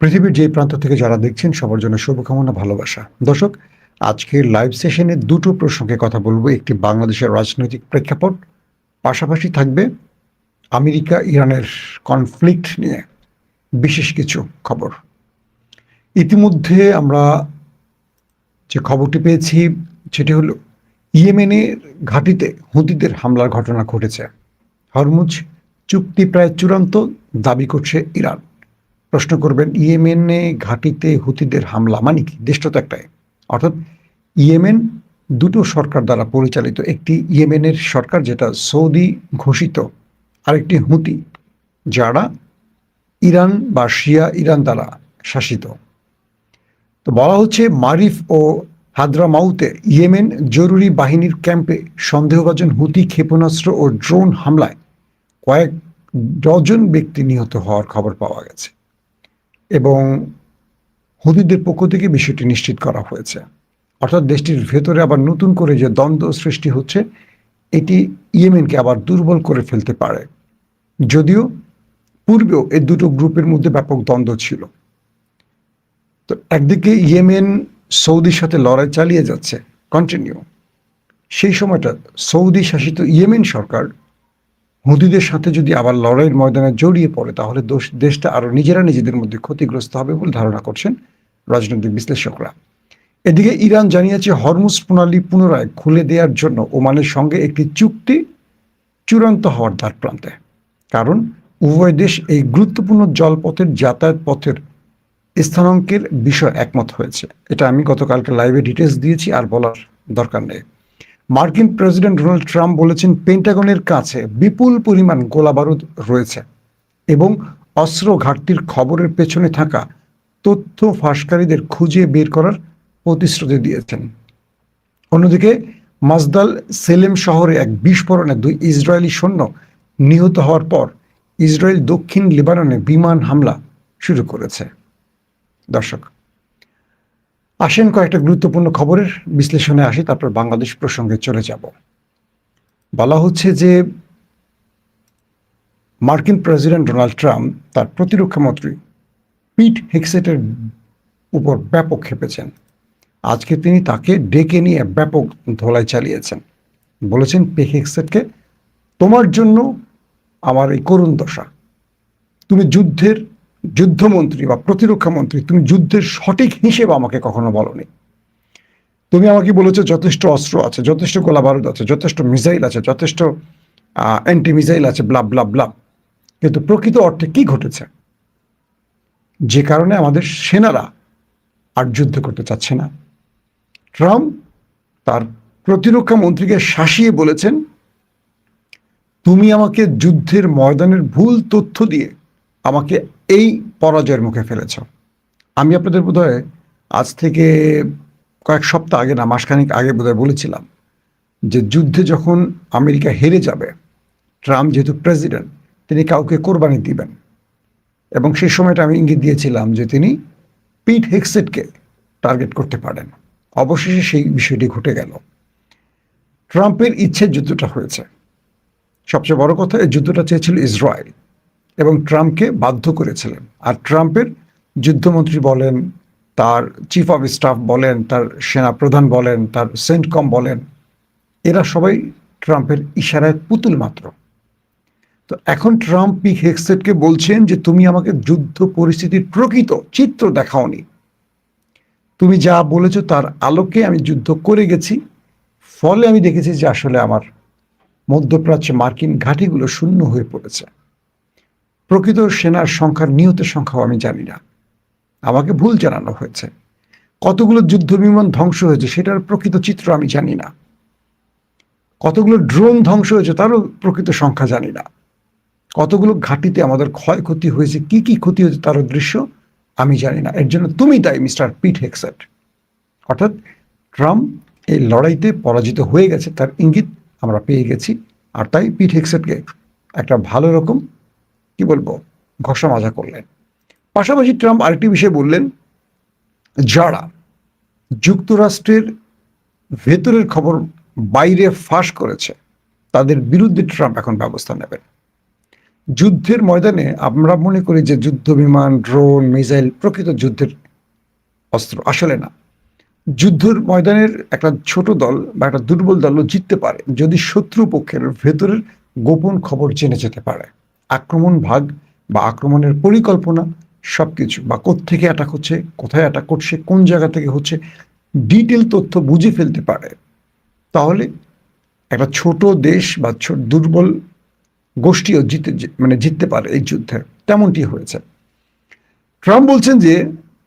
পৃথিবীর যে প্রান্ত থেকে যারা দেখছেন সবার জন্য শুভকামনা, ভালোবাসা। দর্শক, আজকের লাইভ সেশনে দুটো প্রসঙ্গে কথা বলবো। একটি বাংলাদেশের রাজনৈতিক প্রেক্ষাপট, পাশাপাশি থাকবে আমেরিকা ইরানের কনফ্লিক্ট নিয়ে বিশেষ কিছু খবর। ইতিমধ্যে আমরা যে খবরটি পেয়েছি সেটি হলো ইয়েমেনের ঘাঁটিতে হুতিদের হামলার ঘটনা ঘটেছে। হরমুজ চুক্তি প্রায় চূড়ান্ত, দাবি করছে ইরান। প্রশ্ন করবেন, ইয়েমেনে ঘাঁটিতে হুতিদের হামলা মানে কি? দেশটা তো একটাই, অর্থাৎ ইয়েমেন দুটো সরকার দ্বারা পরিচালিত। একটি ইয়েমেনের সরকার যেটা সৌদি ঘোষিত, আরেকটি হুতি যারা ইরান বা শিয়া ইরান দ্বারা শাসিত। তো বলা হচ্ছে মারিফ ও হাদ্রামাউতে ইয়েমেন জরুরি বাহিনীর ক্যাম্পে সন্দেহভাজন হুতি ক্ষেপণাস্ত্র ও ড্রোন হামলায় কয়েক ডজন ব্যক্তি নিহত হওয়ার খবর পাওয়া গেছে এবং হুতিদের পক্ষ থেকে বিষয়টি নিশ্চিত করা হয়েছে। অর্থাৎ দেশটির ভেতরে আবার নতুন করে যে দ্বন্দ্ব সৃষ্টি হচ্ছে, এটি ইয়েমেনকে আবার দুর্বল করে ফেলতে পারে। যদিও পূর্বেও এই দুটো গ্রুপের মধ্যে ব্যাপক দ্বন্দ্ব ছিল। তো একদিকে ইয়েমেন সৌদির সাথে লড়াই চালিয়ে যাচ্ছে, কন্টিনিউ। সেই সময়টা সৌদি শাসিত ইয়েমেন সরকার হুতিদের সাথে যদি আবার লড়াইয়ের ময়দানে জড়িয়ে পড়ে, তাহলে দেশটা আরো নিজেরা নিজেদের মধ্যে ক্ষতিগ্রস্ত হবে বলে ধারণা করছেন রাজনৈতিক বিশ্লেষকরা। এদিকে ইরান জানিয়েছে হরমুজ প্রণালী পুনরায় খুলে দেওয়ার জন্য ওমানের সঙ্গে একটি চুক্তি চূড়ান্ত হওয়ার দ্বার প্রান্তে। কারণ উভয় দেশ এই গুরুত্বপূর্ণ জলপথের যাতায়াত পথের স্থানাঙ্কের বিষয় একমত হয়েছে। এটা আমি গতকালকে লাইভে ডিটেলস দিয়েছি, আর বলার দরকার নেই। মার্কিন প্রেসিডেন্ট ডোনাল্ড ট্রাম্প বলেছেন পেন্টাগনের কাছে বিপুল পরিমাণ গোলাবারুদ রয়েছে এবং অস্ত্র ঘাটতির খবরের পেছনে থাকা তথ্য ফাঁসকারীদের খুঁজে বের করার প্রতিশ্রুতি দিয়েছেন। অন্যদিকে মাজদাল সেলেম শহরে এক বিস্ফোরণে 2 ইসরায়েলি সৈন্য নিহত হওয়ার পর ইসরায়েল দক্ষিণ লেবাননে বিমান হামলা শুরু করেছে। দর্শক, আসেন কয়েকটা গুরুত্বপূর্ণ খবরের বিশ্লেষণে আসি, তারপর বাংলাদেশ প্রসঙ্গে চলে যাব। বলা হচ্ছে যে মার্কিন প্রেসিডেন্ট ডোনাল্ড ট্রাম্প তার প্রতিরক্ষা মন্ত্রী পিট হেগসেটের উপর ব্যাপক ক্ষেপেছেন। আজকে তিনি তাকে ডেকে নিয়ে ব্যাপক ধোলাই চালিয়েছেন। বলেছেন পিট হেগসেটকে, তোমার জন্য আমার এই করুণ দশা। তুমি যুদ্ধমন্ত্রী বা প্রতিরক্ষা মন্ত্রী, তুমি যুদ্ধের সঠিক হিসেব আমাকে কখনো বলনি। তুমি আমাকে বলেছো যথেষ্ট অস্ত্র আছে, যথেষ্ট গোলা বারুদ আছে, যথেষ্ট মিসাইল আছে, যথেষ্ট অ্যান্টি মিসাইল আছে, ব্লা ব্লা ব্লা। কিন্তু প্রকৃত অর্থে কি ঘটেছে, যে কারণে আমাদের সেনারা আর যুদ্ধ করতে চাচ্ছে না? ট্রাম্প তার প্রতিরক্ষা মন্ত্রীকে শাসিয়ে বলেছেন, তুমি আমাকে যুদ্ধের ময়দানের ভুল তথ্য দিয়ে আমাকে এই পরাজয়ের মুখে ফেলেছ। আমি আপনাদের বোধহয় আজ থেকে কয়েক সপ্তাহ আগে না মাসখানেক আগে বোধহয় বলেছিলাম যে যুদ্ধে যখন আমেরিকা হেরে যাবে, ট্রাম্প যেহেতু প্রেসিডেন্ট, তিনি কাউকে কোরবানি দিবেন। এবং সেই সময়টা আমি ইঙ্গিত দিয়েছিলাম যে তিনি পিট হেগসেটকে টার্গেট করতে পারেন। অবশেষে সেই বিষয়টি ঘটে গেল। ট্রাম্পের ইচ্ছে যুদ্ধটা হয়েছে। সবচেয়ে বড় কথা, এই যুদ্ধটা চেয়েছিল ইসরায়েল এবং ট্রাম্পকে বাধ্য করেছিলেন। আর ট্রাম্পের যুদ্ধমন্ত্রী বলেন, তার চিফ অফ স্টাফ বলেন, তার সেনা প্রধান বলেন, তার সেন্টকম বলেন, এরা সবাই ট্রাম্পের ইশারায় পুতুল মাত্র। তো এখন ট্রাম্প পিট হেগসেটকে বলছেন যে তুমি আমাকে যুদ্ধ পরিস্থিতির প্রকৃত চিত্র দেখাওনি। তুমি যা বলেছো তার আলোকে আমি যুদ্ধ করে গেছি, ফলে আমি দেখেছি যে আসলে আমার মধ্যপ্রাচ্যে মার্কিন ঘাঁটিগুলো শূন্য হয়ে পড়েছে। প্রকৃত সেনার সংখ্যার নিহতের সংখ্যাও আমি জানি না, আমাকে ভুল জানানো হয়েছে। কতগুলো যুদ্ধ বিমান ধ্বংস হয়েছে সেটার প্রকৃত চিত্র আমি জানি না। কতগুলো ড্রোন ধ্বংস হয়েছে তারও প্রকৃত সংখ্যা জানি না। কতগুলো ঘাঁটিতে আমাদের ক্ষয়ক্ষতি হয়েছে, কি কি ক্ষতি হয়েছে তারও দৃশ্য আমি জানি না। এর জন্য তুমি দায়ী মিস্টার পিট হেগসেট। অর্থাৎ ট্রাম্প এই লড়াইতে পরাজিত হয়ে গেছে, তার ইঙ্গিত আমরা পেয়ে গেছি। আর তাই পিট হেগসেটকে একটা ভালো রকম কি বলবো ঘষা মাজা করলেন। পাশাপাশি ট্রাম্প আরেকটি বিষয় বললেন, যারা যুক্তরাষ্ট্রের ভেতরের খবর বাইরে ফাঁস করেছে তাদের বিরুদ্ধে ট্রাম্প এখন ব্যবস্থা নেবেন। যুদ্ধের ময়দানে আমরা মনে করি যে যুদ্ধ বিমান, ড্রোন, মিসাইল প্রকৃত যুদ্ধের অস্ত্র, আসলে না। যুদ্ধের ময়দানের একটা ছোট দল বা একটা দুর্বল দলও জিততে পারে যদি শত্রু পক্ষের ভেতরের গোপন খবর জেনে যেতে পারে। আক্রমণ ভাগ বা আক্রমণের পরিকল্পনা সবকিছু, বা কোত্থেকে অ্যাটাক হচ্ছে, কোথায় অ্যাটাক করছে, কোন জায়গা থেকে হচ্ছে, ডিটেল তথ্য বুঝে ফেলতে পারে। তাহলে একটা ছোট দেশ বা দুর্বল গোষ্ঠীও জিততে পারে এই যুদ্ধে। তেমনটি হয়েছে। ট্রাম্প বলছেন যে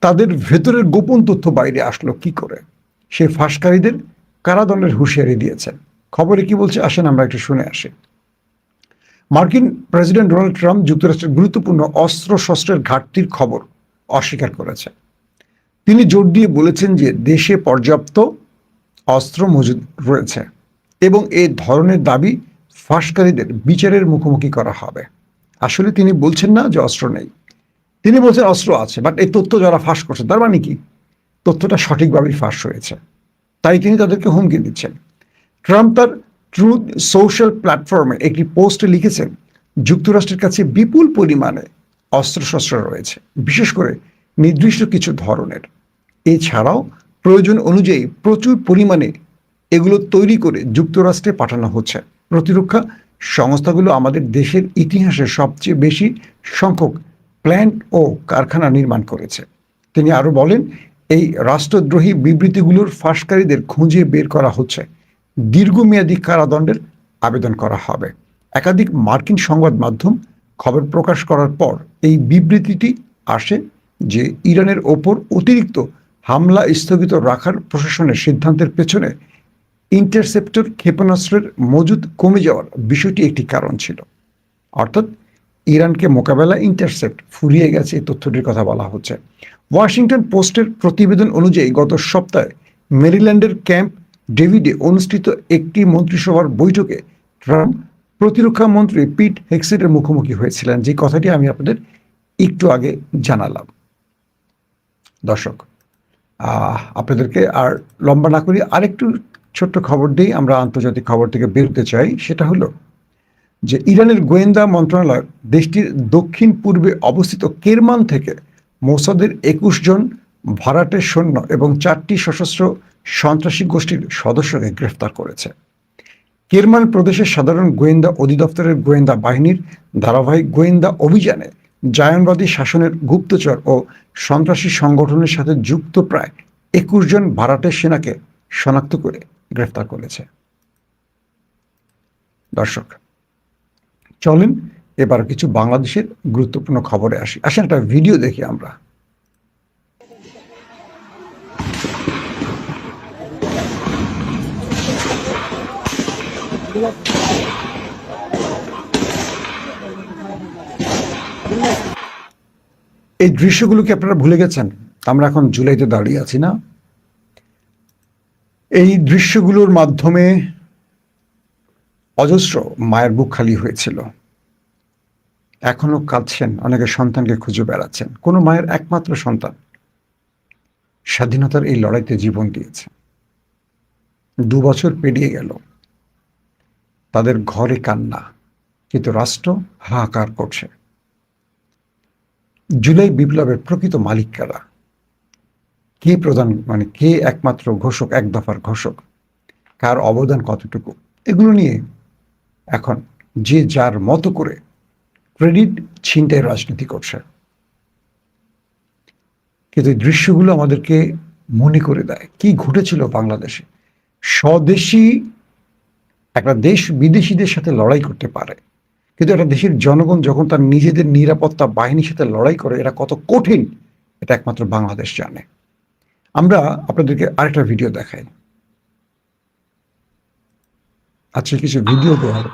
তাদের ভেতরের গোপন তথ্য বাইরে আসলো কি করে, সেই ফাঁসকারীদের কারাদণ্ডের হুঁশিয়ারি দিয়েছেন। খবরে কি বলছে আসেন আমরা একটু শুনে আসি। মার্কিন প্রেসিডেন্ট ডোনাল্ড ট্রাম্প যুক্তরাষ্ট্রের গুরুত্বপূর্ণ অস্ত্র শস্ত্রের ঘাটতির খবর অস্বীকার করেছেন। তিনি জোর দিয়ে বলেছেন যে দেশে পর্যাপ্ত অস্ত্র মজুদ রয়েছে এবং এই ধরনের দাবি ফাঁসকারীদের বিচারের মুখোমুখি করা হবে। আসলে তিনি বলছেন না যে অস্ত্র নেই, তিনি বলছেন অস্ত্র আছে, বাট এই তথ্য যারা ফাঁস করছে তার মানে কি তথ্যটা সঠিকভাবেই ফাঁস হয়েছে, তাই তিনি তাদেরকে হুমকি দিচ্ছেন। ট্রাম্প তার ট্রুথ সোশ্যাল প্ল্যাটফর্মে একটি পোস্টে লিখেছেন, যুক্তরাষ্ট্রের কাছে বিপুল পরিমাণে অস্ত্রশস্ত্র রয়েছে, বিশেষ করে নির্দিষ্ট কিছু ধরনের। এছাড়াও প্রয়োজন অনুযায়ী প্রচুর পরিমাণে এগুলো তৈরি করে যুক্তরাষ্ট্রে পাঠানো হচ্ছে। প্রতিরক্ষা সংস্থাগুলো আমাদের দেশের ইতিহাসে সবচেয়ে বেশি সংখ্যক প্ল্যান্ট ও কারখানা নির্মাণ করেছে। তিনি আরও বলেন, এই রাষ্ট্রদ্রোহী বিবৃতিগুলোর ফাঁসকারীদের খুঁজে বের করা হচ্ছে, দীর্ঘমেয়াদী কারাদণ্ডের আবেদন করা হবে। একাধিক মার্কিন সংবাদ মাধ্যম খবর প্রকাশ করার পর এই বিবৃতিটি আসে যে ইরানের ওপর অতিরিক্ত হামলা স্থগিত রাখার প্রশাসনের সিদ্ধান্তের পেছনে ইন্টারসেপ্টর ক্ষেপণাস্ত্রের মজুদ কমে যাওয়ার বিষয়টি একটি কারণ ছিল। অর্থাৎ ইরানকে মোকাবেলা ইন্টারসেপ্ট ফুরিয়ে গেছে, এই তথ্যটির কথা বলা হচ্ছে। ওয়াশিংটন পোস্টের প্রতিবেদন অনুযায়ী গত সপ্তাহে মেরিল্যান্ডের ক্যাম্প ডেভিডে অনুষ্ঠিত একটি মন্ত্রিসভার বৈঠকে ট্রাম্প প্রতিরক্ষা মন্ত্রী পিট হেক্সেটের মুখোমুখি হয়েছিলেন, যে কথাটি আমি আপনাদের একটু আগে জানালাম। দর্শক, আপনাদেরকে আর লম্বা না করি আরেকটু ছোট্ট খবর দিই, আমরা আন্তর্জাতিক খবর থেকে বেরোতে চাই। সেটা হলো যে ইরানের গোয়েন্দা মন্ত্রণালয় দেশটির দক্ষিণ পূর্বে অবস্থিত কেরমান থেকে মোসাদের ২১ জন ভাড়াটে সৈন্য এবং ৪টি সশস্ত্র সন্ত্রাসী গোষ্ঠীর সদস্যকে গ্রেফতার করেছে। কেরমান প্রদেশের সাধারণ গোয়েন্দা অধিদপ্তরের গোয়েন্দা বাহিনীর ধারাবাহিক গোয়েন্দা অভিযানে জায়নবাদী শাসনের গুপ্তচর ও সন্ত্রাসী সংগঠনের সাথে যুক্ত প্রায় ২১ জন ভাড়াটে সেনাকে শনাক্ত করে গ্রেফতার করেছে। দর্শক, চলেন এবার কিছু বাংলাদেশের গুরুত্বপূর্ণ খবরে আসেন একটা ভিডিও দেখি আমরা। এই দৃশ্যগুলোকে আপনারা ভুলে গেছেন? আমরা এখন জুলাইতে দাঁড়িয়ে আছি না? এই দৃশ্যগুলোর মাধ্যমে অজস্র মায়ের বুক খালি হয়েছিল। এখনো কাঁদছেন, অনেকে সন্তানকে খুঁজে বেড়াচ্ছেন। কোনো মায়ের একমাত্র সন্তান স্বাধীনতার এই লড়াইতে জীবন দিয়েছে। ২ বছর পেরিয়ে গেল, তাদের ঘরে কান্না, কিন্তু রাষ্ট্র হাহাকার করছে। জুলাই বিপ্লবের প্রকৃত মালিক কারা? কে প্রধান, কে একমাত্র ঘোষক, এক দফার ঘোষক? কার অবদান কতটুকু? এগুলো নিয়ে এখন যে যার মতো করে ক্রেডিট ছিনতাই রাজনীতি করছে। কিন্তু এই দৃশ্যগুলো আমাদেরকে মনে করে দেয় কি ঘটেছিল বাংলাদেশে। স্বদেশী একটা দেশ বিদেশিদের সাথে লড়াই করতে পারে, কিন্তু একটা দেশের জনগণ যখন তার নিজেদের নিরাপত্তা বাহিনীর সাথে লড়াই করে, এটা কত কঠিন এটা একমাত্র বাংলাদেশ জানে। আমরা আপনাদেরকে আরেকটা ভিডিও দেখাই। আচ্ছা, কিছু ভিডিও দেওয়া হবে।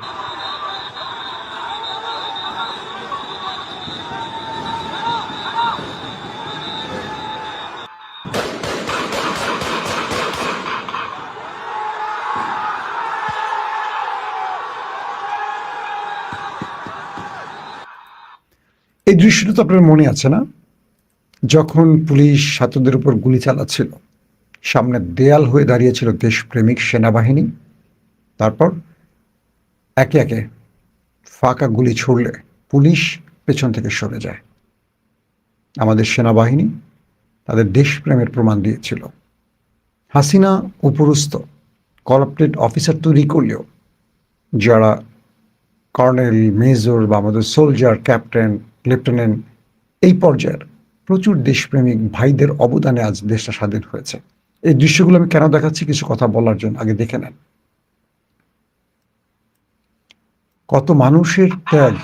এই দৃশ্যটা তো আপনার মনে আছে না? যখন পুলিশ ছাত্রদের উপর গুলি চালাচ্ছিল, সামনে দেয়াল হয়ে দাঁড়িয়েছিল দেশপ্রেমিক সেনাবাহিনী। তারপর একে একে ফাঁকা গুলি ছুড়লে পুলিশ পেছন থেকে সরে যায়। আমাদের সেনাবাহিনী তাদের দেশপ্রেমের প্রমাণ দিয়েছিল। হাসিনা উপরস্থ করাপ্টেড অফিসার তৈরি করলেও যারা কর্নেল, মেজর বা আমাদের সোলজার, ক্যাপ্টেন, লেফটেন্যান্ট এই পর্যায়ের প্রচুর দেশপ্রেমিক ভাইদের অবদানে আজ দেশটা স্বাধীন হয়েছে। এই দৃশ্যগুলো আমি কেন দেখাচ্ছি কিছু কথা বলার জন্য, আগে দেখে নেন। কত মানুষের ত্যাগ।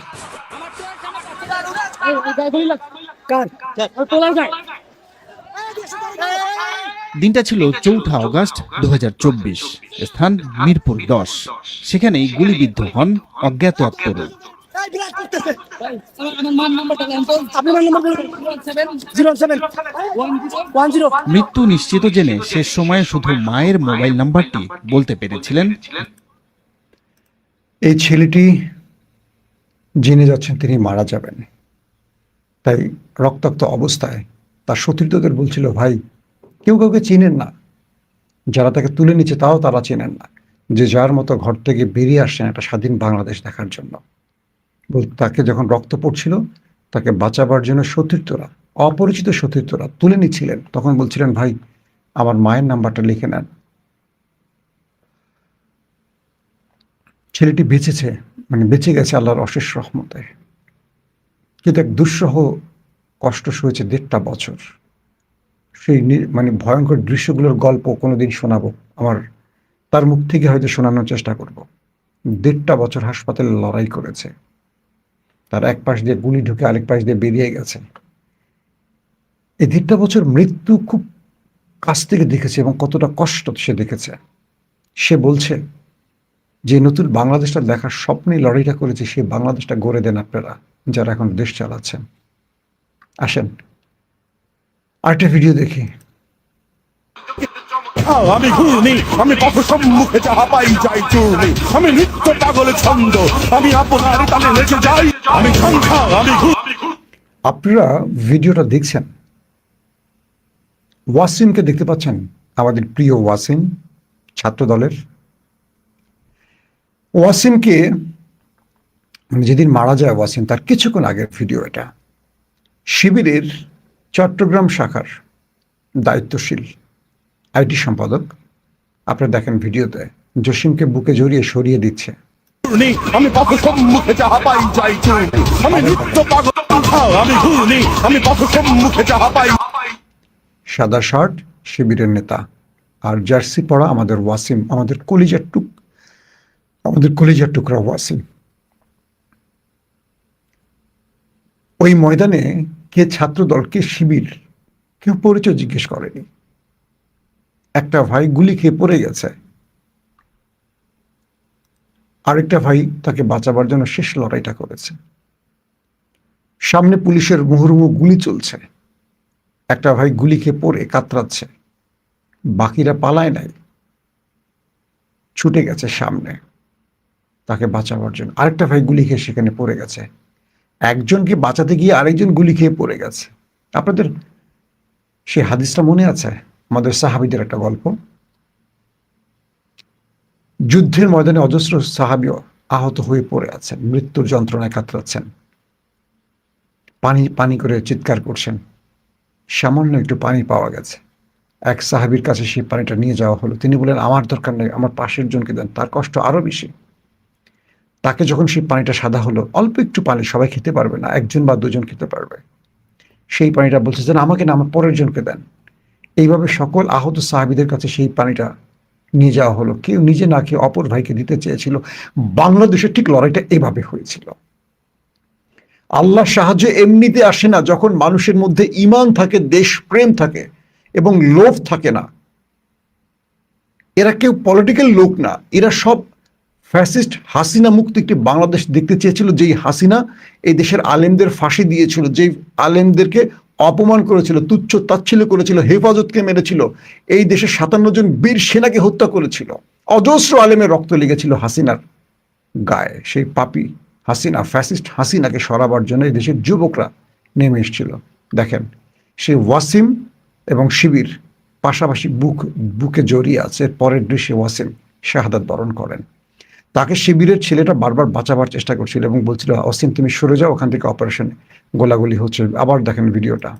দিনটা ছিল ৪ঠা আগস্ট ২০২৪। স্থান মিরপুর ১০। সেখানেই গুলিবিদ্ধ হন অজ্ঞাত এক তরুণ। মৃত্যু নিশ্চিত জেনে শেষ সময়ে শুধু মায়ের মোবাইল নাম্বারটি বলতে পেরেছিলেন। এই ছেলেটি জেনে যাচ্ছেন তিনি মারা যাবেন, তাই রক্তাক্ত অবস্থায় তার সতীর্থদের বলছিল, ভাই কেউ কাউকে চিনেন না, যারা তাকে তুলে নিচ্ছে তাও তারা চেনেন না, যে যার মতো ঘর থেকে বেরিয়ে আসছেন একটা স্বাধীন বাংলাদেশ দেখার জন্য। তাকে যখন রক্ত পড়ছিল তাকে বাঁচাবার জন্য সতীর্থরা, অপরিচিত সতীর্থরা তুলে নিচ্ছিলেন, তখন বলছিলেন, ভাই আমার মায়ের নাম্বারটা লিখে নেন। ছেলেটি বেঁচেছে, মানে বেঁচে গেছে আল্লাহর অশেষ রহমতে, কিন্তু এক দুঃসহ কষ্ট সয়েছে ১.৫ বছর। সেই মানে ভয়ঙ্কর দৃশ্যগুলোর গল্প কোনোদিন শোনাবো, আমার তার মুখ থেকে হয়তো শোনানোর চেষ্টা করব। ১.৫ বছর হাসপাতালে লড়াই করেছে, তার এক পাশ দিয়ে গুলি ঢুকে আরেক পাশ দিয়ে বেরিয়ে গেছে। এই ১.৫ বছর মৃত্যু খুব কাছ থেকে দেখেছে এবং কতটা কষ্ট সে দেখেছে। সে বলছে যে নতুন বাংলাদেশটা দেখার স্বপ্নে লড়াইটা করেছে, সেই বাংলাদেশটা গড়ে দেন আপনারা যারা এখন দেশ চালাচ্ছেন। আসেন আরেকটা ভিডিও দেখি। আমি ঘূর্ণি, আমি পথ সম্মুখে যাহা পাই যাই চূর্ণি, আমি নৃত্য পাগল ছন্দ, আমি আপনার তালে নেচে যাই, আমি সংখ্যা, আমি আপনারা ভিডিওটা দেখছেন, ওয়াসিমকে দেখতে পাচ্ছেন, আমাদের প্রিয় ওয়াসিম, ছাত্র দলের ওয়াসিমকে, মানে যেদিন মারা যায় ওয়াসিম তার কিছুক্ষণ আগের ভিডিও এটা। শিবিরের চট্টগ্রাম শাখার দায়িত্বশীল আইটি সম্পাদক, আপনারা দেখেন ভিডিওতে, জসিমকে বুকে জড়িয়ে সরিয়ে দিচ্ছে। ঘূর্ণি, আমি পথ সম্মুখে যাহা পাই যাই চূর্ণি, আমি নৃত্য পাগল, আমি ঘূর্ণি, আমি পথ সম্মুখে যাহা পাই। সাদা শার্ট শিবিরের নেতা, আর জার্সি পরা আমাদের ওয়াসিম, আমাদের কলিজার টুকরা ওয়াসিম। ওই ময়দানে কে ছাত্র দল, কে শিবির, কেউ পরিচয় জিজ্ঞেস করেনি। একটা ভাই গুলি খেয়ে পড়ে গেছে, আরেকটা ভাই তাকে বাঁচাবার জন্য শেষ লড়াইটা করেছে। সামনে পুলিশের মুহুর্মুহু গুলি চলছে, একটা ভাই গুলি খেয়ে পড়ে কাতরাচ্ছে, বাকিরা পালায় নাই, ছুটে গেছে সামনে তাকে বাঁচাবার জন্য। আরেকটা ভাই গুলি খেয়ে সেখানে পড়ে গেছে, একজনকে বাঁচাতে গিয়ে আরেকজন গুলি খেয়ে পড়ে গেছে। আপনাদের সেই হাদিসটা মনে আছে, আমাদের সাহাবীদের একটা গল্প। যুদ্ধের ময়দানে অজস্র সাহাবী আহত হয়ে পড়ে আছেন, মৃত্যুর যন্ত্রণায় কাতরাচ্ছেন, পানি পানি করে চিৎকার করছেন। সামান্য একটু পানি পাওয়া গেছে, এক সাহাবীর কাছে সেই পানিটা নিয়ে যাওয়া হলো। তিনি বলেন, আমার দরকার নেই, আমার পাশের জনকে দেন, তার কষ্ট আরো বেশি। তাকে যখন সেই পানিটা সাদা হলো, অল্প একটু পানি, সবাই খেতে পারবে না, একজন বা দুজন খেতে পারবে, সেই পানিটা বলছে যেন আমাকে না, আমার পরের জনকে দেন। এইভাবে সকল আহত সাহাবীদের কাছে সেই পানিটা নিয়ে যাওয়া হলো, কেউ নিজে না খেয়ে অপর ভাইকে দিতে চেয়েছিল। বাংলাদেশের ঠিক লড়াইটা এভাবে হয়েছিল। আল্লাহ সাহায্য এমনিতে আসে না, যখন মানুষের মধ্যে ঈমান থাকে, দেশপ্রেম থাকে এবং লোভ থাকে না। এরা কেউ পলিটিক্যাল লোক না, এরা সব ফ্যাসিস্ট হাসিনা মুক্ত একটি বাংলাদেশ দেখতে চেয়েছিল, যেই হাসিনা এই দেশের আলেমদের ফাঁসি দিয়েছিল, যেই আলেমদেরকে অপমান করেছিল, তুচ্ছ তাচ্ছিল্য করেছিল, হেফাজতকে মেরেছিল, এই দেশের ৫৭ জন বীর সেনাকে হত্যা করেছিল, অজস্র আলেমের রক্ত লেগেছিল হাসিনার গায়ে। সেই পাপী হাসিনা, ফ্যাসিস্ট হাসিনাকে সরাবার জন্য এই দেশের যুবকরা নেমে এসেছিল। দেখেন সেই ওয়াসিম এবং শিবির পাশাপাশি বুকে জড়িয়ে আছে। পরের দৃশ্যে ওয়াসিম শাহাদাত বরণ করেন। তাকে শিবিরের ছেলেটা বারবার বাঁচাবার চেষ্টা করছিল এবং বলছিল, অসীম তুমি সরে যাও, ওখান থেকে অপারেশন, গোলাগুলি হচ্ছে। আবার দেখেন ভিডিওটা।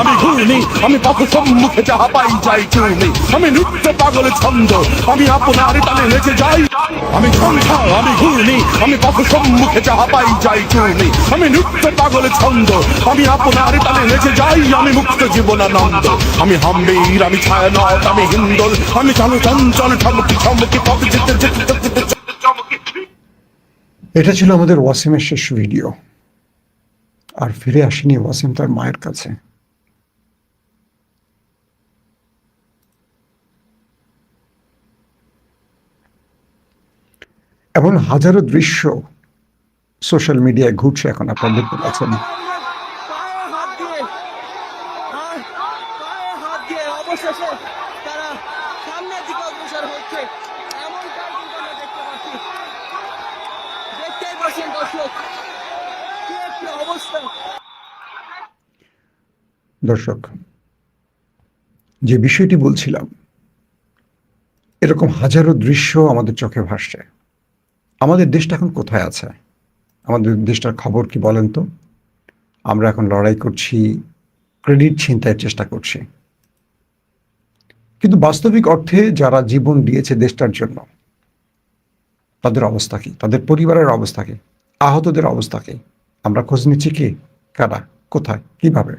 আমি ঘূর্ণি, আমি পথ সম্মুখে যাহা পাই যাই চূর্ণি, আমি নৃত্য পাগল ছন্দ, আমি আপনার তালে নেচে যাই। আমি ঝঞ্ঝা, আমি ঘূর্ণি, আমি পথ সম্মুখে যাহা পাই যাই চূর্ণি, আমি নৃত্য পাগল ছন্দ, আমি আপনার তালে নেচে যাই। আমি মুক্ত জীবনানন্দ, আমি হাম্বির, আমি ছায়ানট, আমি হিন্দোল, আমি চলো চঞ্চল ঠমকি ঠমকি পথ যেতে যেতে যেতে চমকি। এটা ছিল আমাদের ওয়াসিমের শেষ ভিডিও। আর ফিরে আসেনি ওয়াসিম তার মায়ের কাছে। এমন হাজারো দৃশ্য সোশ্যাল মিডিয়ায় ঘুরছে, এখন আপনারা দেখতে পাচ্ছেন। পায়ে হাত দিয়ে অবশেষে তারা সামনের দিকে অগ্রসর হচ্ছে, এমনটাই কিন্তু আমরা দেখতে পাচ্ছি। দেখতেই পাচ্ছেন দর্শক, কি একটি অবস্থা। দর্শক, যে বিষয়টি বলছিলাম, এরকম হাজারো দৃশ্য আমাদের চোখে ভাসছে। আমাদের দেশটা এখন কোথায় আছে? আমাদের দেশটার খবর কি বলেন তো? আমরা এখন লড়াই করছি, ক্রেডিট ছিনতাইয়ের চেষ্টা করছি, কিন্তু বাস্তবিক অর্থে যারা জীবন দিয়েছে দেশটার জন্য, তাদের অবস্থা কি? তাদের পরিবারের অবস্থা কি? আহতদের অবস্থা কি? আমরা খোঁজ নিচ্ছি কি? কারা, কোথায়, কিভাবে?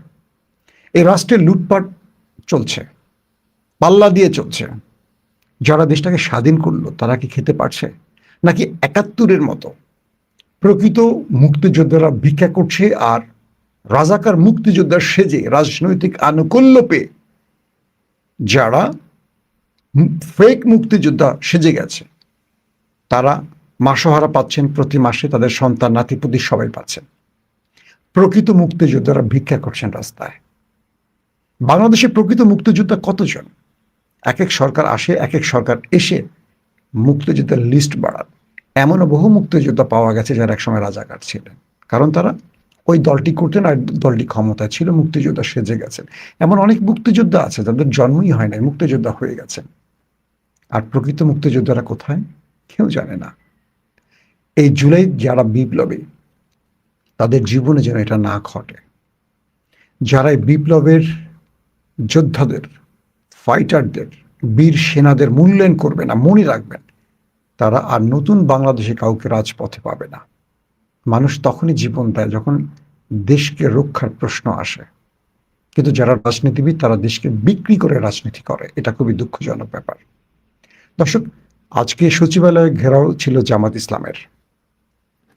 এই রাষ্ট্রের লুটপাট চলছে, পাল্লা দিয়ে চলছে। যারা দেশটাকে স্বাধীন করলো তারা কি খেতে পারছে? নাকি ৭১-এর মতো প্রকৃত মুক্তিযোদ্ধারা ভিক্ষা করছে, আর রাজাকার মুক্তিযোদ্ধার সেজে রাজনৈতিক আনুকূল্য পেয়ে যারা ফেক মুক্তিযোদ্ধা সেজে গেছে, তারা মাসোহারা পাচ্ছেন, প্রতি মাসে তাদের সন্তান নাতিপুতি সবাই পাচ্ছেন। প্রকৃত মুক্তিযোদ্ধারা ভিক্ষা করছেন রাস্তায়। বাংলাদেশে প্রকৃত মুক্তিযোদ্ধা কতজন? এক এক সরকার আসে, এক এক সরকার এসে মুক্তিযোদ্ধার লিস্ট বাড়ান। এমনও বহু মুক্তিযোদ্ধা পাওয়া গেছে যারা একসময় রাজাকার ছিলেন, কারণ তারা ওই দলটি করতেন আর দলটি ক্ষমতায় ছিল, মুক্তিযোদ্ধা সেজে গেছেন। এমন অনেক মুক্তিযোদ্ধা আছে যাদের জন্মই হয় নাই, মুক্তিযোদ্ধা হয়ে গেছেন। আর প্রকৃত মুক্তিযোদ্ধারা কোথায়? কেউ জানে না। এই জুলাই যারা বিপ্লবী, তাদের জীবনে যেন এটা না ঘটে। যারা এই বিপ্লবের যোদ্ধাদের, ফাইটারদের, বীর সেনাদের মূল্যায়ন করবে না, মনে রাখবেন, তারা আর নতুন বাংলাদেশে কাউকে রাজপথে পাবে না। মানুষ তখনই জীবন দেয় যখন দেশকে রক্ষার প্রশ্ন আসে, কিন্তু যারা রাজনীতিবিদ তারা দেশকে বিক্রি করে রাজনীতি করে। এটা খুবই দুঃখজনক ব্যাপার। দর্শক, আজকে সচিবালয়ে ঘেরাও ছিল জামাত ইসলামের,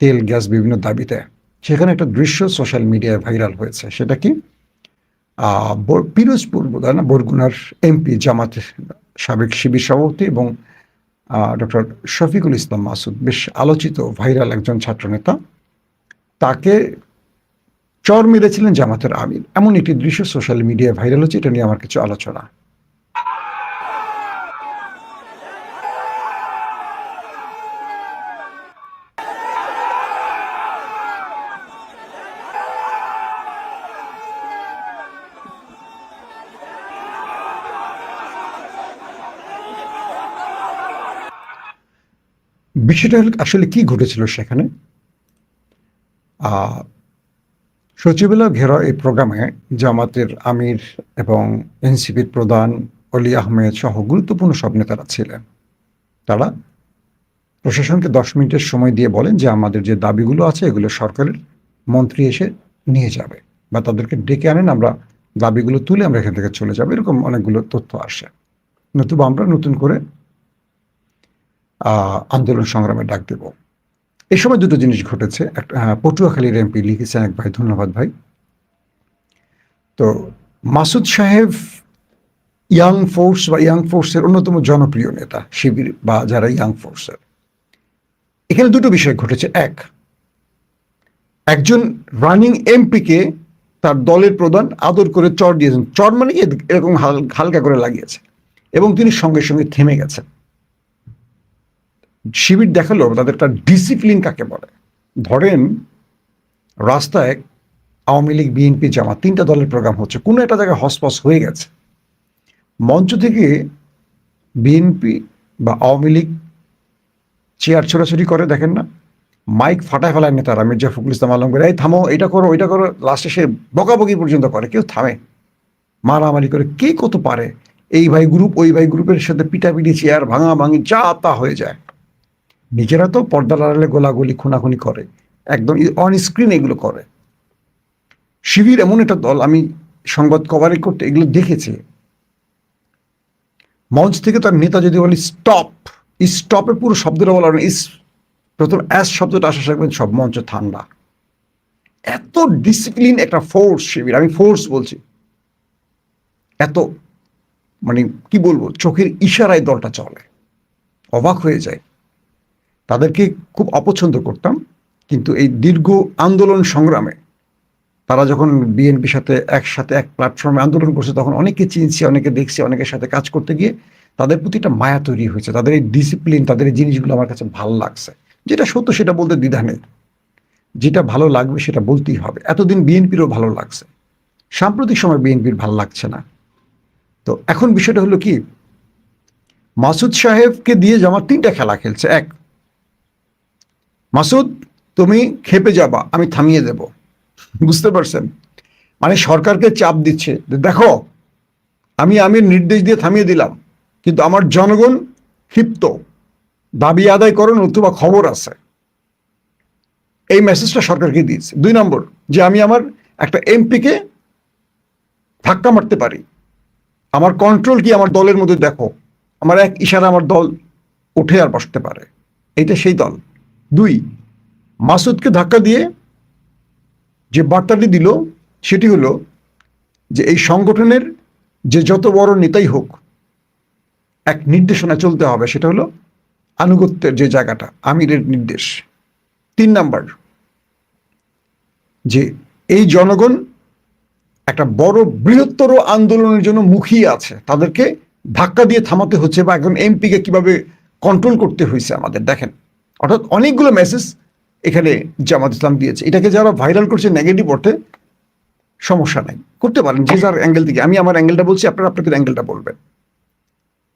তেল গ্যাস বিভিন্ন দাবিতে। সেখানে একটা দৃশ্য সোশ্যাল মিডিয়ায় ভাইরাল হয়েছে। সেটা কি? পিরোজপুর বোধহয় না, বরগুনার এমপি, জামাতের সাবেক শিবির সভাপতি এবং ডক্টর শফিকুল ইসলাম মাসুদ, বেশ আলোচিত ভাইরাল একজন ছাত্রনেতা, তাকে চর মেরেছিলেন জামাতের আমির। এমন একটি দৃশ্য সোশ্যাল মিডিয়ায় ভাইরাল হচ্ছে। এটা নিয়ে আমার কিছু আলোচনা। বিষয়টা আসলে কি ঘটেছিল সেখানে? সচিবালয় ঘেরাও এই প্রোগ্রামে জামাতের আমির এবং এনসিপির প্রধান অলি আহমেদ সহ গুরুত্বপূর্ণ সব নেতারা ছিলেন। তারা প্রশাসনকে 10 মিনিটের সময় দিয়ে বলেন যে আমাদের যে দাবিগুলো আছে এগুলো সরকারের মন্ত্রী এসে নিয়ে যাবে, বা তাদেরকে ডেকে আনেন, আমরা দাবিগুলো তুলে আমরা এখান থেকে চলে যাবো। এরকম অনেকগুলো তথ্য আসে, নতুবা আমরা নতুন করে আন্দোলন সংগ্রামে ডাক দেব। এই সময় দুটো জিনিস ঘটেছে। একটা, পটুয়াখালীর এমপি লিখেছেন এক ভাই, ধন্যবাদ ভাই। তো মাসুদ সাহেব ইয়াং ফোর্স বা ইয়াং ফোর্সের অন্যতম জনপ্রিয় নেতা, শিবির বা যারা ইয়াং ফোর্সের। এখানে দুটো বিষয় ঘটেছে। একজন রানিং এমপিকে তার দলের প্রধান আদর করে চর দিয়েছেন। চর মানে এরকম হালকা করে লাগিয়েছে এবং তিনি সঙ্গে সঙ্গে থেমে গেছেন। শিবির দেখালো তাদের একটা ডিসিপ্লিন কাকে বলে। ধরেন রাস্তায় আওয়ামী লীগ, বিএনপি, জামাত, 3টা দলের প্রোগ্রাম হচ্ছে, কোনো একটা জায়গায় হসপস হয়ে গেছে, মঞ্চ থেকে বিএনপি বা আওয়ামী লীগ চেয়ার ছোড়াছুরি করে, দেখেন না, মাইক ফাটায় ফেলায় নেতারা, মির্জা ফখরুল ইসলাম আলমগীর, এই থামো, এটা করো ওইটা করো, লাস্টে সে বকাবকি পর্যন্ত করে, কেউ থামে, মারামারি করে, কে কত পারে, এই ভাই গ্রুপ ওই ভাই গ্রুপের সাথে পিটাপিটি, চেয়ার ভাঙা ভাঙি যা তা হয়ে যায়। নিজেরা তো পর্দার আড়ালে গোলাগুলি খুনাখুনি করে, একদম অন স্ক্রিন এগুলো করে। শিবির এমন একটা দল, আমি সংবাদ কভারেজ করতে এগুলো দেখেছি, মঞ্চ থেকে তার নেতা যদি বলি স্টপ, স্টপে পুরো শব্দটা বলার প্রথম অ্যাস শব্দটা আসার সাথে সব মঞ্চ ঠান্ডা। এত ডিসিপ্লিন একটা ফোর্স শিবির, আমি ফোর্স বলছি, এত মানে কি বলবো, চোখের ইশারায় দলটা চলে, অবাক হয়ে যায়। তাদেরকে খুব অপছন্দ করতাম, কিন্তু এই দীর্ঘ আন্দোলন সংগ্রামে তারা যখন বিএনপির সাথে একসাথে এক প্ল্যাটফর্মে আন্দোলন করছে, তখন অনেকে চিনছি, অনেকে দেখছি, অনেকের সাথে কাজ করতে গিয়ে তাদের প্রতি একটা মায়া তৈরি হয়েছে। তাদের এই ডিসিপ্লিন, তাদের এই জিনিসগুলো আমার কাছে ভালো লাগছে। যেটা সত্য সেটা বলতে দ্বিধা নেই, যেটা ভালো লাগবে সেটা বলতেই হবে। এতদিন বিএনপিরও ভালো লাগছে, সাম্প্রতিক সময় বিএনপির ভালো লাগছে না। তো এখন বিষয়টা হলো কি, মাসুদ সাহেবকে দিয়ে জামাত 3টা খেলা খেলছে। এক, মাসুদ তুমি খেপে যাবা, আমি থামিয়ে দেব, বুঝতে পারছেন? মানে সরকারকে চাপ দিচ্ছে, দেখো আমি নির্দেশ দিয়ে থামিয়ে দিলাম, কিন্তু আমার জনগণ ক্ষিপ্ত, দাবি আদায় করো নতুবা খবর আছে। এই মেসেজটা সরকারকে দিয়েছে। 2 নম্বর, যে আমি আমার একটা এমপিকে ধাক্কা মারতে পারি, আমার কন্ট্রোল কি আমার দলের মধ্যে দেখো, আমার এক ইশারা আমার দল উঠে আর বসতে পারে, এইটা সেই দল। 2, মাসুদকে ধাক্কা দিয়ে যে বার্তাটি দিল সেটি হলো যে এই সংগঠনের যে যত বড় নেতাই হোক, এক নির্দেশনা চলতে হবে, সেটা হলো আনুগত্যের যে জায়গাটা, আমিরের নির্দেশ। 3 নাম্বার, যে এই জনগণ একটা বড় বৃহত্তর আন্দোলনের জন্য মুখিয়ে আছে, তাদেরকে ধাক্কা দিয়ে থামাতে হচ্ছে, বা একজন এমপিকে কিভাবে কন্ট্রোল করতে হয়েছে আমাদের, দেখেন। অর্থাৎ অনেকগুলো মেসেজ এখানে জামাত ইসলাম দিয়েছে। এটাকে যারা ভাইরাল করছে নেগেটিভ অর্থে, সমস্যা নাই, করতে পারেন যে যার অ্যাঙ্গেল থেকে। আমি আমার অ্যাঙ্গেলটা বলছি, আপনারা আপনাদের অ্যাঙ্গেলটা বলবেন।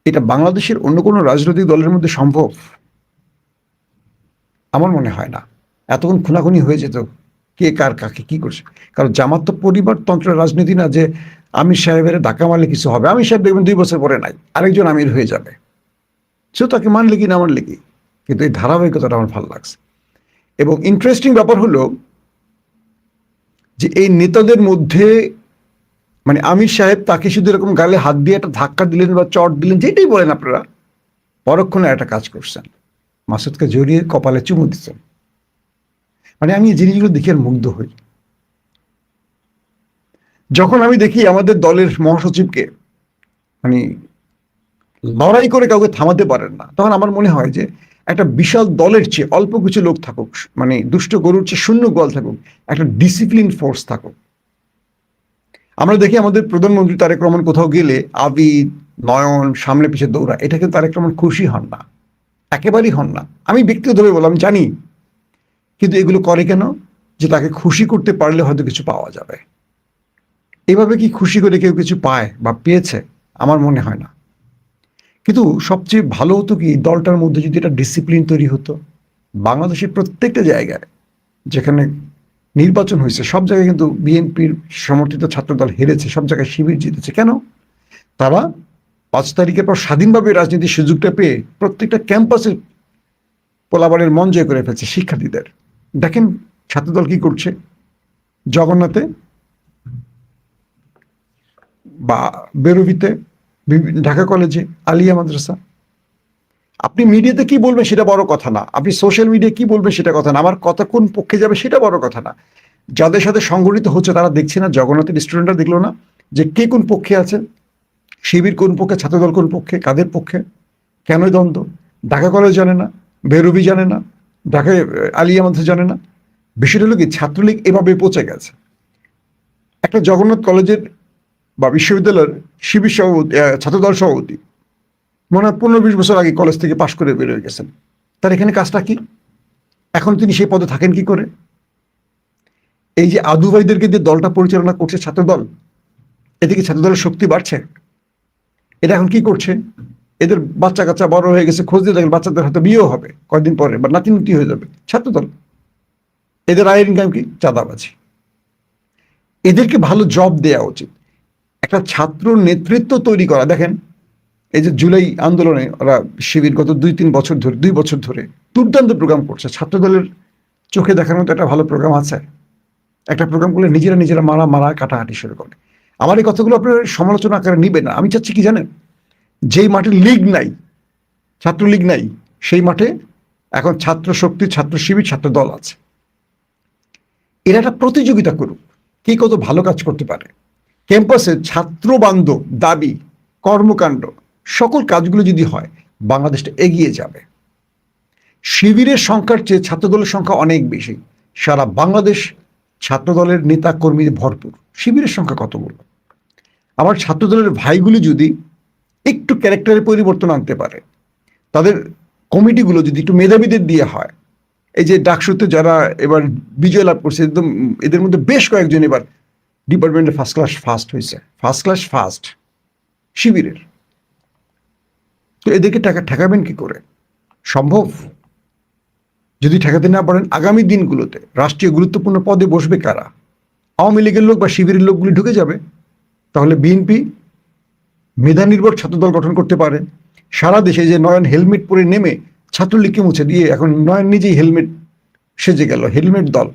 এটা বাংলাদেশের অন্য কোনো রাজনৈতিক দলের মধ্যে সম্ভব? আমার মনে হয় না। এতক্ষণ খুনাখুনি হয়ে যেত, কে কার কাকে কি করছে। কারণ জামাত তো পরিবারতন্ত্রের রাজনীতি না, যে আমির সাহেবের ধাক্কা মারলে কিছু হবে। আমির সাহেব দেখবেন 2 বছর পরে নাই, আরেকজন আমির হয়ে যাবে, সে তাকে মানলে কি না মানলে কি। কিন্তু এই ধারাবাহিকতাটা আমার ভালো লাগছে। এবং ইন্টারেস্টিং ব্যাপার হলো যে এই নেতাদের মধ্যে, মানে আমির সাহেব তাকে শুধু এরকম গালে হাত দিয়ে একটা ধাক্কা দিলেন বা চট দিলেন, যেটাই বলেন আপনারা, পরক্ষণে একটা কাজ করছেন, মাসুদকে জড়িয়ে কপালে চুমু দিচ্ছেন। মানে আমি এই জিনিসগুলো দেখে আর মুগ্ধ হই। যখন আমি দেখি আমাদের দলের মহাসচিবকে মানে লড়াই করে কাউকে থামাতে পারেন না, তখন আমার মনে হয় যে একটা বিশাল দলের চেয়ে অল্প কিছু লোক থাকুক, মানে দুষ্ট গরুর চেয়ে শূন্য গোয়াল থাকুক, একটা ডিসিপ্লিন ফোর্স থাকুক। আমরা দেখি আমাদের প্রধানমন্ত্রী তারেক রহমান কোথাও গেলে আবিদ নয়ন সামনে পিছিয়ে দৌড়া, এটা কিন্তু তারেক রহমান খুশি হন না, একেবারেই হন না। আমি ব্যক্তিগতভাবে বললাম, জানি, কিন্তু এগুলো করে কেন? যে তাকে খুশি করতে পারলে হয়তো কিছু পাওয়া যাবে। এভাবে কি খুশি করে কেউ কিছু পায় বা পেয়েছে? আমার মনে হয় না। কিন্তু সবচেয়ে ভালো হতো কি, দলটার মধ্যে যদি একটা ডিসিপ্লিন তৈরি হতো। বাংলাদেশের প্রত্যেকটা জায়গায় যেখানে নির্বাচন হয়েছে, সব জায়গায় কিন্তু বিএনপির সমর্থিত ছাত্রদল হেরেছে, সব জায়গায় শিবির জিতেছে। কেন? তারা 5 তারিখের পর স্বাধীনভাবে রাজনীতির সুযোগটা পেয়ে প্রত্যেকটা ক্যাম্পাসে পোলাবারের মন জয় করে ফেলছে শিক্ষার্থীদের। দেখেন ছাত্রদল কি করছে জগন্নাথে বা বেরুবিতে, ঢাকা কলেজে, আলিয়া মাদ্রাসা। আপনি মিডিয়াতে কি বলবেন সেটা বড় কথা না, আপনি সোশ্যাল মিডিয়ায় কি বলবেন সেটা কথা না, আমার কথা কোন পক্ষে যাবে সেটা বড় কথা না। যাদের সাথে সংগঠিত হচ্ছে তারা দেখছে না, জগন্নাথের স্টুডেন্টরা দেখলো না যে কে কোন পক্ষে আছে, শিবির কোন পক্ষে, ছাত্রদল কোন পক্ষে, কাদের পক্ষে, কেনই দ্বন্দ্ব। ঢাকা কলেজ জানে না, বেরুবি জানে না, ঢাকায় আলিয়া মাদ্রাসা জানে না। বিষয়টা হলো কি, ছাত্রলীগ এভাবে পচে গেছে। একটা জগন্নাথ কলেজের বা বিশ্ববিদ্যালয়ের শিবির সভাপতি, ছাত্রদল সভাপতি, মনে হয় 15-20 বছর আগে কলেজ থেকে পাশ করে বের হয়ে গেছেন। তার এখানে কাজটা কি? এখন তিনি সেই পদে থাকেন কি করে? এই যে আদু ভাইদেরকে দিয়ে দলটা পরিচালনা করছে ছাত্রদল, এদিকে ছাত্রদলের শক্তি বাড়ছে। এটা এখন কি করছে? এদের বাচ্চা কাচ্চা বড় হয়ে গেছে, খোঁজ দিয়ে দেখেন বাচ্চাদের হয়তো বিয়েও হবে কয়েকদিন পরে, বা নাতি নুতি হয়ে যাবে। ছাত্রদল, এদের আয়ের ইনকাম কি? চাঁদাবাজি। এদেরকে ভালো জব দেওয়া উচিত, একটা ছাত্র নেতৃত্ব তৈরি করা। দেখেন এই যে জুলাই আন্দোলনে ওরা শিবির গত 2 বছর ধরে দুর্দান্ত প্রোগ্রাম করছে। ছাত্রদলের চোখে দেখার মতো একটা ভালো প্রোগ্রাম আছে? একটা প্রোগ্রাম করলে নিজেরা মারা কাটাকাটি শুরু করে। আমার এই কথাগুলো আপনার সমালোচনা আকারে নিবে না। আমি চাচ্ছি কি জানেন, যেই মাঠে লীগ নাই, ছাত্রলীগ নাই, সেই মাঠে এখন ছাত্র শক্তি, ছাত্র শিবির, ছাত্র দল আছে। এরা একটা প্রতিযোগিতা করুক, কে কত ভালো কাজ করতে পারে। ক্যাম্পাসে ছাত্র বান্ধব দাবি, কর্মকাণ্ড, সকল কাজগুলো যদি হয়, বাংলাদেশটা এগিয়ে যাবে। শিবিরের সংখ্যার চেয়ে ছাত্রদলের সংখ্যা অনেক বেশি। সারা বাংলাদেশ ছাত্রদলের নেতা কর্মীদের ভরপুর। শিবিরের সংখ্যা কতগুলো? আমার ছাত্রদলের ভাইগুলি যদি একটু ক্যারেক্টারের পরিবর্তন আনতে পারে, তাদের কমিটিগুলো যদি একটু মেধাবীদের দিয়ে হয়, এই যে ডাকসুতে যারা এবার বিজয় লাভ করছে, একদম এদের মধ্যে বেশ কয়েকজন এবার ডিপার্টমেন্টে ফার্স্ট ক্লাস ফার্স্ট শিবিরের। তো এদেরকে ঠেকাবেন কি করে? সম্ভব? যদি ঠেকাতে না পারেন, আগামী দিনগুলোতে রাষ্ট্রীয় গুরুত্বপূর্ণ পদে বসবে কারা? আওয়ামী লীগের লোক বা শিবিরের লোকগুলি ঢুকে যাবে। তাহলে বিএনপি মেধা নির্ভর ছাত্রদল গঠন করতে পারে। সারা দেশে যে নয়ন হেলমেট পরে নেমে ছাত্রলীগকে মুছে দিয়ে এখন নয়ন নিজেই হেলমেট সেজে গেল, হেলমেট দল।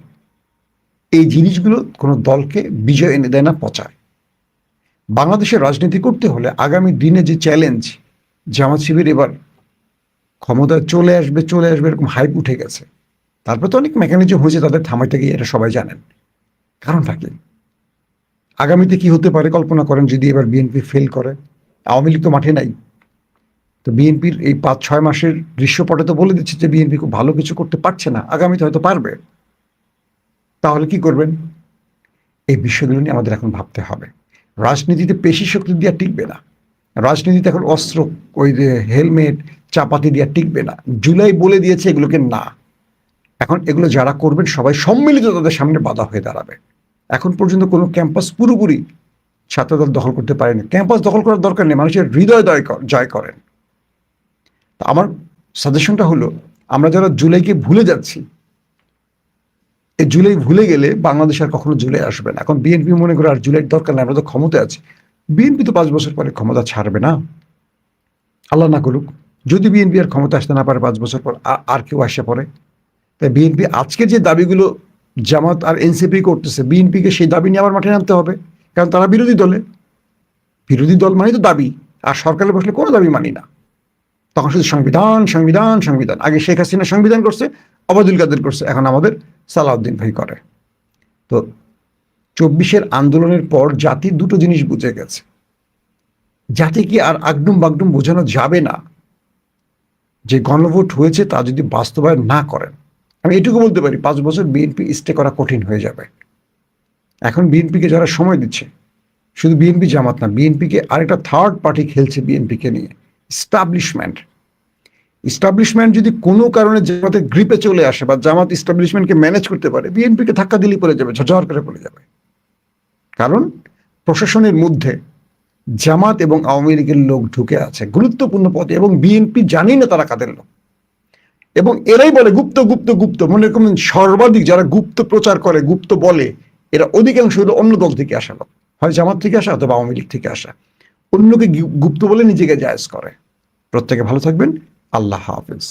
এই জিনিসগুলো কোনো দলকে বিজয় এনে দেয় না, পচায়। বাংলাদেশের রাজনীতি করতে হলে আগামী দিনে যে চ্যালেঞ্জ, জামাত শিবির এবার ক্ষমতায় চলে আসবে এরকম হাইপ উঠে গেছে। তারপর তো অনেক মেকানিজম হয়েছে তাদের থামাইতে গিয়ে, এটা সবাই জানেন। কারণটা কি? আগামীতে কি হতে পারে কল্পনা করেন যদি এবার বিএনপি ফেল করে? আওয়ামী লীগ তো মাঠে নাই। তো বিএনপির এই 5-6 মাসের দৃশ্যপটে তো বলে দিচ্ছে যে বিএনপি খুব ভালো কিছু করতে পারছে না, আগামীতে হয়তো পারবে। তাহলে কি করবেন? এই বিষয়গুলো নিয়ে আমাদের এখন ভাবতে হবে। রাজনীতিতে পেশি শক্তি দিয়ে টিকবে না। রাজনীতিতে এখন অস্ত্র, ওই যে হেলমেট, চাপাতি দিয়ে টিকবে না। জুলাই বলে দিয়েছে এগুলোকে না। এখন এগুলো যারা করবেন সবাই সম্মিলিত তাদের সামনে বাধা হয়ে দাঁড়াবে। এখন পর্যন্ত কোনো ক্যাম্পাস পুরোপুরি ছাত্রদল দখল করতে পারেনি। ক্যাম্পাস দখল করার দরকার নেই, মানুষের হৃদয় জয় করেন। তা আমার সাজেশনটা হলো, আমরা যারা জুলাইকে ভুলে যাচ্ছি, এই জুলাই ভুলে গেলে বাংলাদেশ আর কখনো জুলাই আসবে না। এখন বিএনপি মনে করে আর জুলাইয়ের দরকার নেই, আমরা তো ক্ষমতায় আছি। বিএনপি তো 5 বছর পরে ক্ষমতা ছাড়বে না, আল্লাহ না করুক। যদি বিএনপি আর ক্ষমতা আসতে না পারে 5 বছর পর, আর কেউ আসে পরে, তাই বিএনপি আজকে যে দাবিগুলো জামাত আর এনসিপি করতেছে, বিএনপিকে সেই দাবি নিয়ে আবার মাঠে নামতে হবে। কারণ তারা বিরোধী দল মানে তো দাবি, আর সরকারে বসলে কোনো দাবি মানি না। তখন শুধু সংবিধান। আগে শেখ হাসিনা সংবিধান করছে, ওবায়দুল কাদের করছে, এখন আমাদের সালাউদ্দিন ভাই করে। তো 24-এর আন্দোলনের পর জাতি দুটো জিনিস বুঝে গেছে। জাতিকে আর আগডুম বাগডুম বোঝানো যাবে না যে গণভোট হয়েছে তা যদি বাস্তবায়ন না করেন। আমি এটুকু বলতে পারি, 5 বছর বিএনপি স্টে করা কঠিন হয়ে যাবে। এখন বিএনপিকে যারা সময় দিচ্ছে, শুধু বিএনপি জামাত না, বিএনপিকে আরেকটা থার্ড পার্টি খেলছে বিএনপিকে নিয়ে, ইস্টাবলিশমেন্ট যদি কোনো কারণে জামাতের গ্রিপে চলে আসে বা জামাত ইস্টাবলিশমেন্টকে ম্যানেজ করতে পারে, বিএনপিকে ধাক্কা দিলেই পড়ে যাবে, ঝরঝর করে পড়ে যাবে। কারণ প্রশাসনের মধ্যে জামাত এবং আওয়ামী লীগের লোক ঢুকে আছে গুরুত্বপূর্ণ পদে, এবং বিএনপি জানি না তারা কাদের লোক। এবং এরাই বলে গুপ্ত, মনে করুন সর্বাধিক যারা গুপ্ত প্রচার করে, গুপ্ত বলে, এরা অধিকাংশ হলো অন্য দল থেকে আসা লোক, হয় জামাত থেকে আসা অথবা আওয়ামী লীগ থেকে আসা। অন্যকে গুপ্ত বলে নিজেকে জায়েজ করে। প্রত্যেকে ভালো থাকবেন। আল্লাহ হাফেজ।